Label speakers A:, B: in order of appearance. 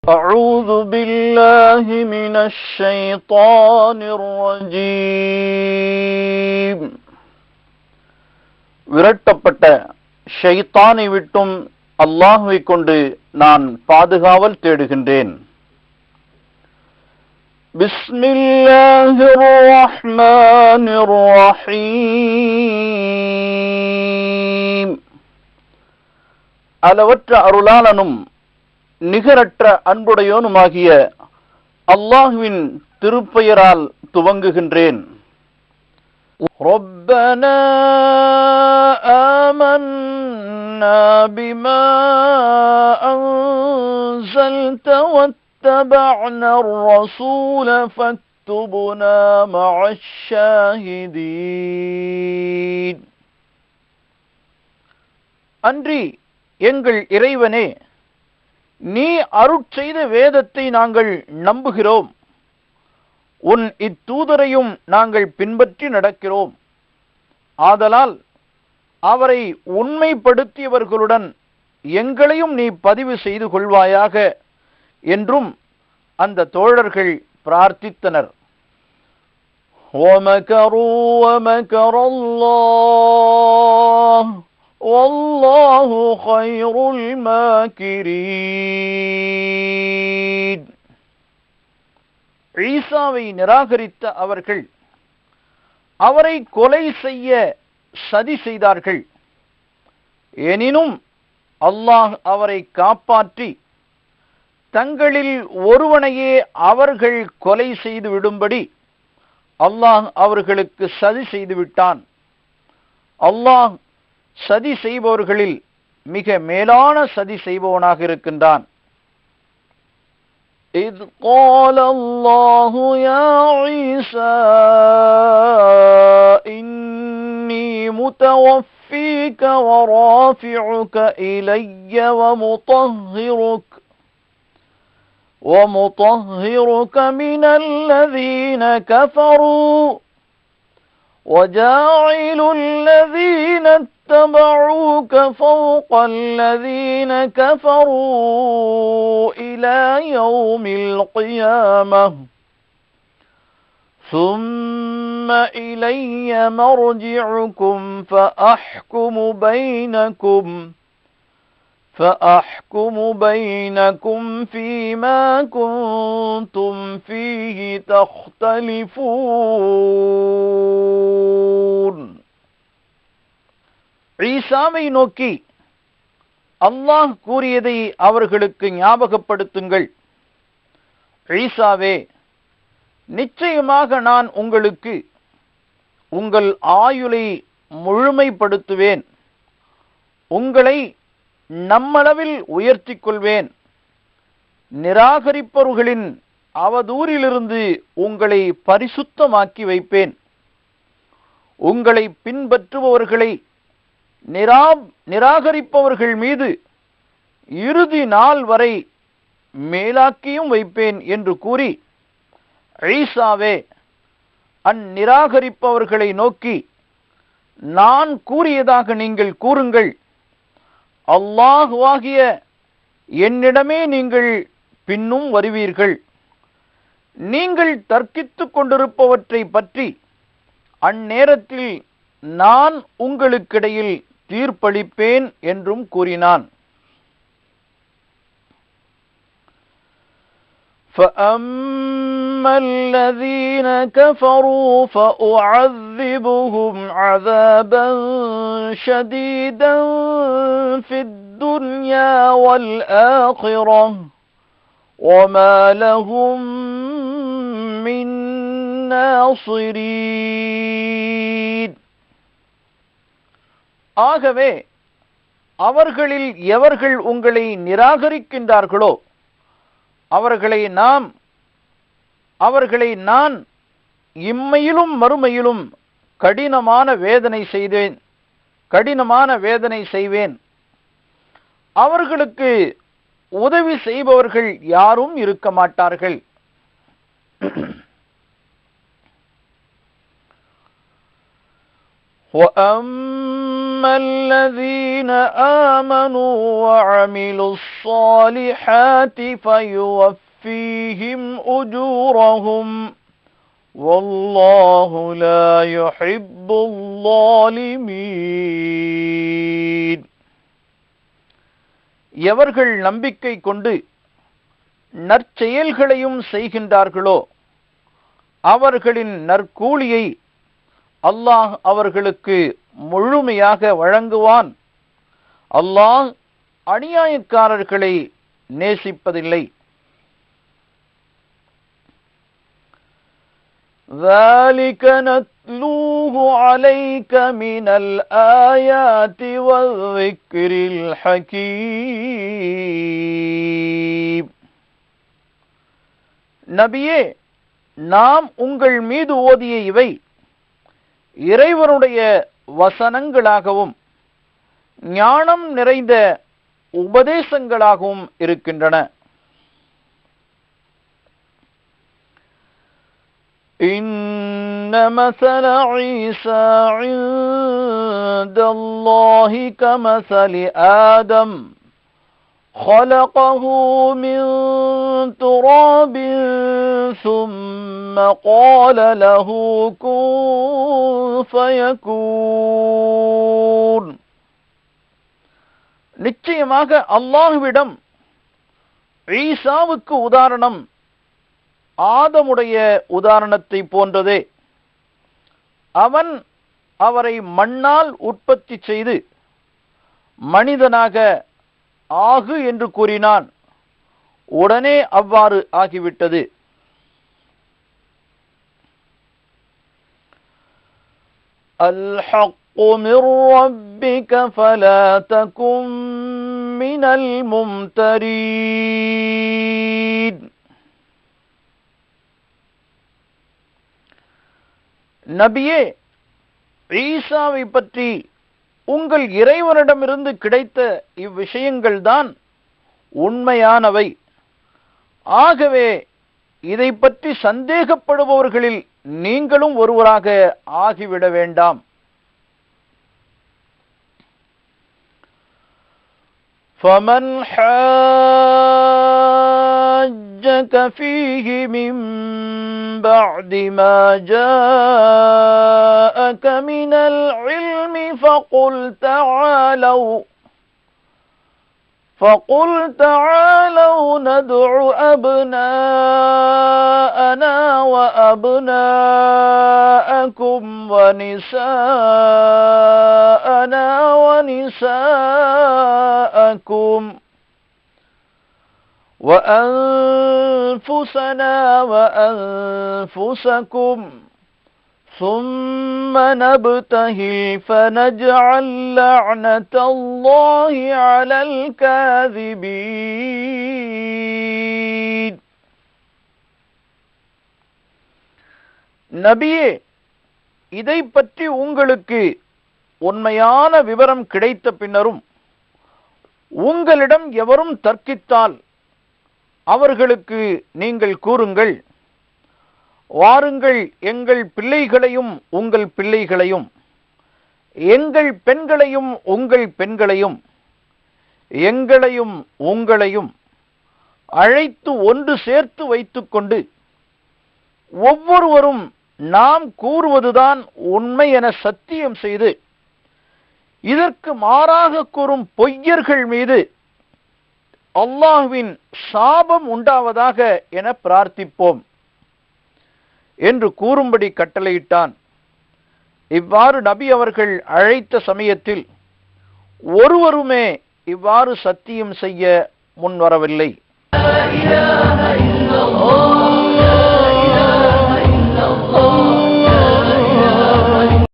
A: أعوذ بالله من الشيطان الرجيم. விரட்டப்பட்ட ஷைத்தானை விட்டும் அல்லாஹ்வை கொண்டு நான் பாதுகாவல் தேடுகின்றேன். பிஸ்மில்லாஹிர் ரஹ்மானிர் ரஹீம். அளவற்ற அருளாளனும் நிகரற்ற அன்புடையோனுமாகிய அல்லாஹ்வின் திருப்பெயரால் துவங்குகின்றேன். ربنا آمنا بما أنزلت واتبعنا الرسول فاكتبنا مع الشاهدين. அன்றி எங்கள் இறைவனே, நீ அருட்செய்த வேதத்தை நாங்கள் நம்புகிறோம், உன் இத்தூதரையும் நாங்கள் பின்பற்றி நடக்கிறோம். ஆதலால் அவரை உண்மைப்படுத்தியவர்களுடன் எங்களையும் நீ பதிவு செய்து கொள்வாயாக என்றும் அந்த தோழர்கள் பிரார்த்தித்தனர். وَمَكَرُوا وَمَكَرَ اللَّهُ وَاللَّهُ خَيْرُ الْمَاكِرِينَ. ஈசாவை நிராகரித்த அவர்கள் அவரை கொலை செய்ய சதி செய்தார்கள். எனினும் அல்லாஹ் அவரை காப்பாற்றி தங்களில் ஒருவனையே அவர்கள் கொலை செய்து விடும்படி அல்லாஹ் அவர்களுக்கு சதி செய்து விட்டான். அல்லாஹ் சதி செய்பவர்களில் மிக மேலான சதி செய்பவனாக இருக்கின்றான். إذ قال الله يا عيسى إني متوفيك ورافعك إلي ومطهرك من الذين كفروا وجاعل الذين اتبعوك فوق الذين كفروا إلى يوم القيامة ثم إلي مرجعكم فأحكم بينكم فيما كنتم فيه تختلفون. ஈசாவை நோக்கி அல்லாஹ் கூறியதை அவர்களுக்கு ஞாபகப்படுத்துங்கள். ஈசாவே, நிச்சயமாக நான் உங்களுக்கு உங்கள் ஆயுளை முழுமைப்படுத்துவேன், உங்களை நம்மளவில் உயர்த்திக் கொள்வேன், நிராகரிப்பவர்களின் அவதூறிலிருந்து உங்களை பரிசுத்தமாக்கி வைப்பேன், உங்களை பின்பற்றுபவர்களை நிராகரிப்பவர்கள் மீது இறுதி நாள் வரை மேலாக்கியும் வைப்பேன் என்று கூறி, ஈசாவே, அந்நிராகரிப்பவர்களை நோக்கி, நான் கூறியதாக நீங்கள் கூறுங்கள், அல்லாஹ்வாகிய என்னிடமே நீங்கள் பின்னும் வருவீர்கள். நீங்கள் தர்க்கித்துக் கொண்டிருப்பவற்றை பற்றி அந்நேரத்தில் நான் உங்களுக்கிடையில் தீர்ப்பளிப்பேன் என்றும் கூறினான். فَأَمَّا الَّذِينَ كَفَرُوا فَأُعَذِّبُهُمْ عَذَابًا شَدِيدًا فِي الدُّنْيَا وَالْآخِرَةِ وَمَا لَهُم مِّن نَاصِرِينَ. ஆகவே அவர்களில் எவர்கள் உங்களை நிராகரிக்கின்றார்களோ அவர்களை நான் இம்மையிலும் மறுமையிலும் கடினமான வேதனை செய்வேன். அவர்களுக்கு உதவி செய்பவர்கள் யாரும் இருக்க மாட்டார்கள். وَأَمَّا فَأَمَّا الَّذِينَ آمَنُوا وَعَمِلُوا الصَّالِحَاتِ فَيُوَفِّيهِمْ أُجُورَهُمْ وَاللَّهُ لَا يُحِبُّ الظَّالِمِينَ. எவர்கள் நம்பிக்கை கொண்டு நற்செயல்களையும் செய்கின்றார்களோ அவர்களின் நற்கூலியை அல்லாஹ் அவர்களுக்கு முழுமையாக வழங்குவான். அல்லாஹ் அநியாயக்காரர்களை நேசிப்பதில்லை. ذَلِكَ نَتْلُوهُ عَلَيْكَ مِنَ الْآيَاتِ وَالذِّكْرِ الْحَكِيمِ. நபியே, நாம் உங்கள் மீது ஓதிய இவை இறைவனுடைய வசனங்களாகவும் ஞானம் நிறைந்த உபதேசங்களாகவும் இருக்கின்றன. إِنَّ مَثَلَ عِيسَى عِندَ اللَّهِ كَمَثَلِ آدَمَ خَلَقَهُ مِنْ تُرَابٍ ثُمَّ قَالَ لَهُ كُنْ فَيَكُونُ. நிச்சயமாக அல்லாஹ்விடம் ஈசாவுக்கு உதாரணம் ஆதமுடைய உதாரணத்தை போன்றதே. அவன் அவரை மண்ணால் உற்பத்தி செய்து மனிதனாக ஆகு என்று கூறினான். உடனே அவ்வாறு ஆகிவிட்டது. الْحَقُّ مِنْ رَبِّكَ فَلَا تَكُنْ مِنَ الْمُمْتَرِينَ. நபியே, ஈசாவை பற்றி உங்கள் இறைவனிடமிருந்து கிடைத்த இவ்விஷயங்கள்தான் உண்மையானவை. ஆகவே இதை பற்றி சந்தேகப்படுபவர்களில் நீங்களும் ஒருவராக ஆகிவிட வேண்டாம். فَمَنْ حَاجَّكَ فِيهِ مِنْ بَعْدِ مَا جَاءَكَ مِنَ الْعِلْمِ فَقُلْ تَعَالَوْا نَدْعُ أَبْنَاءَنَا وَأَبْنَاءَكُمْ وَنِسَاءَنَا وَنِسَاءَكُمْ وَأَنفُسَنَا وَأَنفُسَكُمْ ثُمَّ نَبْتَهِلْ فَنَجْعَلْ لَعْنَةَ اللَّهِ عَلَى الْكَاذِبِينَ. நபியே, இதை பற்றி உங்களுக்கு உண்மையான விவரம் கிடைத்த பின்னரும் உங்களிடம் எவரும் தர்க்கித்தால் அவர்களுக்கு நீங்கள் கூறுங்கள், வாருங்கள், எங்கள் பிள்ளைகளையும் உங்கள் பிள்ளைகளையும், எங்கள் பெண்களையும் உங்கள் பெண்களையும், எங்களையும் உங்களையும் அழைத்து ஒன்று சேர்த்து வைத்துக்கொண்டு ஒவ்வொருவரும் நாம் கூறுவதுதான் உண்மை என சத்தியம் செய்து இதற்கு மாறாக கூறும் பொய்யர்கள் மீது அல்லாஹ்வின் சாபம் உண்டாவதாக என பிரார்த்திப்போம் என்று கூறும்படி கட்டளையிட்டான். இவ்வாறு நபி அவர்கள் அழைத்த சமயத்தில் ஒருவருமே இவ்வாறு சத்தியம் செய்ய முன்வரவில்லை.